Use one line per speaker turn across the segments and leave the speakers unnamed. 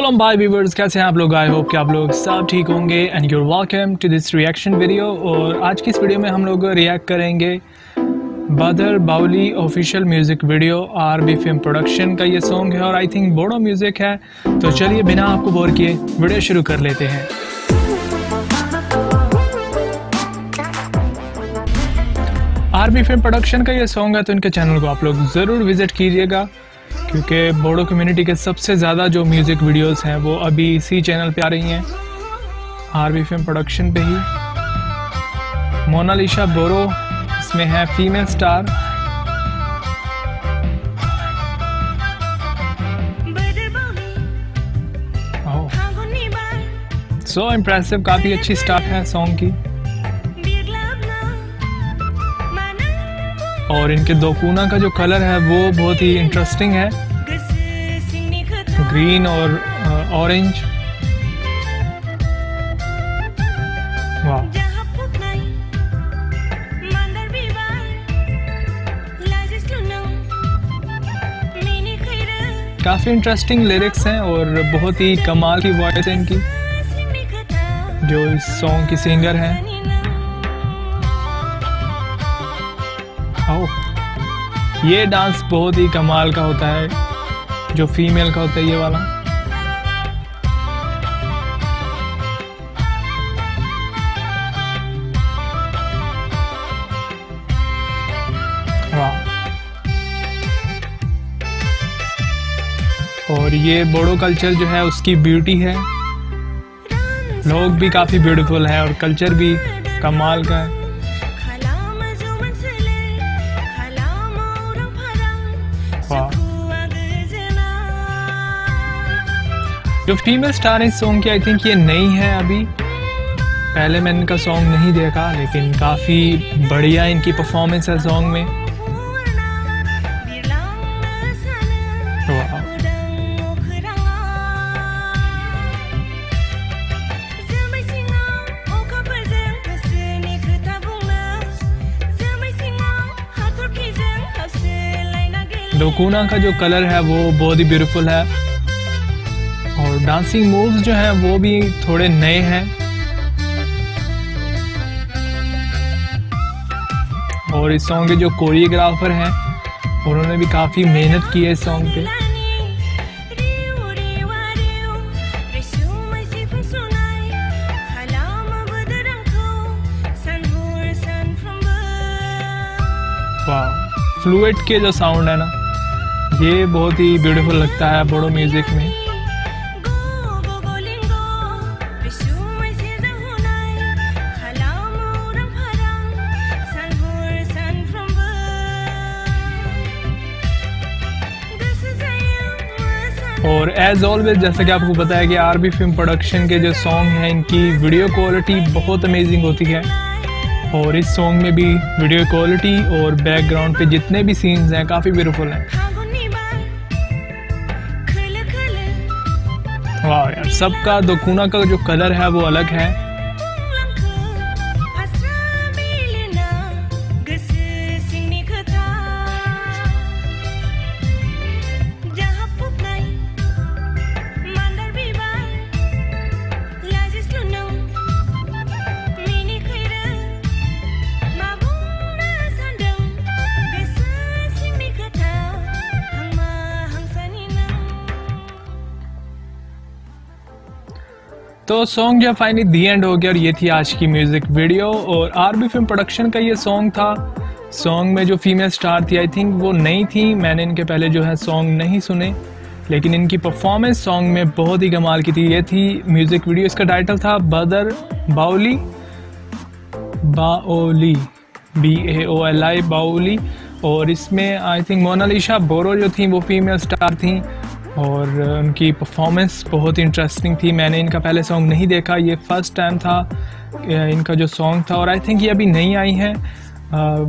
अस्सलाम भाई व्यूवर्स, कैसे हैं आप लोग। आई होप कि आप लोग सब ठीक होंगे and you're welcome to this reaction video. और आज की इस वीडियो में हम लोग रिएक्ट करेंगे Badar Bauli official music video. RB film production का ये सॉन्ग है और आई थिंक बोडो म्यूज़िक है। तो चलिए बिना आपको बोर किए वीडियो शुरू कर लेते हैं। आरबी फिल्म प्रोडक्शन का ये सॉन्ग है तो इनके चैनल को आप लोग ज़रूर विज़िट कीजिएगा, क्योंकि बोडो कम्युनिटी के सबसे ज़्यादा जो म्यूज़िक वीडियोस हैं वो अभी इसी चैनल पे आ रही हैं, आरबी फिल्म प्रोडक्शन पे ही। मोनालिसा बोरो इसमें है फीमेल स्टार। सो इम्प्रेसिव, काफ़ी अच्छी स्टार्ट है सॉन्ग की। और इनके दोकुना का जो कलर है वो बहुत ही इंटरेस्टिंग है, ग्रीन और ऑरेंज। वाह, काफ़ी इंटरेस्टिंग लिरिक्स हैं और बहुत ही कमाल की वॉइस है इनकी, जो इस सॉन्ग की सिंगर हैं। ये डांस बहुत ही कमाल का होता है, जो फीमेल का होता है ये वाला। वाह, और ये बोडो कल्चर जो है उसकी ब्यूटी है। लोग भी काफ़ी ब्यूटीफुल है और कल्चर भी कमाल का है। जो फीमेल स्टार इस सॉन्ग की आई थिंक ये नई है अभी, पहले मैंने इनका सॉन्ग नहीं देखा, लेकिन काफ़ी बढ़िया इनकी परफॉर्मेंस है सॉन्ग में। दोकुना का जो कलर है वो बहुत ही ब्यूटीफुल है और डांसिंग मूव्स जो हैं वो भी थोड़े नए हैं। और इस सॉन्ग के जो कोरियोग्राफर हैं उन्होंने भी काफ़ी मेहनत की है इस सॉन्ग पे। वाह, फ्लूइड के जो साउंड है ना, ये बहुत ही ब्यूटीफुल लगता है बोडो म्यूजिक में। और एज ऑलवेज जैसा कि आपको पता है कि आरबी फिल्म प्रोडक्शन के जो सॉन्ग हैं इनकी वीडियो क्वालिटी बहुत अमेजिंग होती है। और इस सॉन्ग में भी वीडियो क्वालिटी और बैकग्राउंड पे जितने भी सीन्स हैं काफ़ी ब्यूटीफुल हैं। वाह यार, सबका दोकुना का जो कलर है वो अलग है। तो सॉन्ग जो फाइनली दी एंड हो गया और ये थी आज की म्यूज़िक वीडियो। और आरबी फिल्म प्रोडक्शन का ये सॉन्ग था। सॉन्ग में जो फीमेल स्टार थी आई थिंक वो नई थी, मैंने इनके पहले जो है सॉन्ग नहीं सुने, लेकिन इनकी परफॉर्मेंस सॉन्ग में बहुत ही कमाल की थी। ये थी म्यूज़िक वीडियो, इसका टाइटल था बदर बाउली, BAOLI बाउली। और इसमें आई थिंक मोनालिसा बोरो जो थी वो फीमेल स्टार थी और उनकी परफॉर्मेंस बहुत इंटरेस्टिंग थी। मैंने इनका पहले सॉन्ग नहीं देखा, ये फर्स्ट टाइम था इनका जो सॉन्ग था। और आई थिंक ये अभी नई आई हैं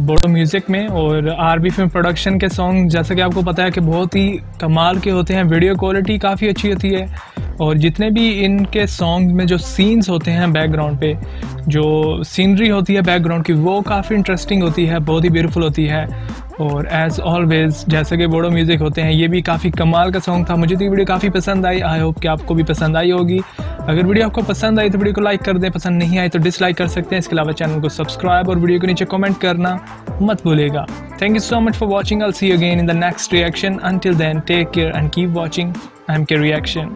बोडो म्यूज़िक में। और आरबी फिल्म प्रोडक्शन के सॉन्ग जैसा कि आपको पता है कि बहुत ही कमाल के होते हैं, वीडियो क्वालिटी काफ़ी अच्छी होती है और जितने भी इनके सॉन्ग में जो सीन्स होते हैं बैकग्राउंड पे, जो सीनरी होती है बैकग्राउंड की, वो काफ़ी इंटरेस्टिंग होती है, बहुत ही ब्यूटीफुल होती है। और एज़ ऑलवेज़ जैसे कि बोडो म्यूज़िक होते हैं, ये भी काफ़ी कमाल का सॉन्ग था। मुझे तो ये वीडियो काफ़ी पसंद आई। आई होप कि आपको भी पसंद आई होगी। अगर वीडियो आपको पसंद आई तो वीडियो को लाइक कर दें, पसंद नहीं आई तो डिसलाइक कर सकते हैं। इसके अलावा चैनल को सब्सक्राइब और वीडियो के नीचे कमेंट करना मत भूलिएगा। Thank you so much for watching. I will see you again in the next reaction. Until then take care and keep watching MK Reaction।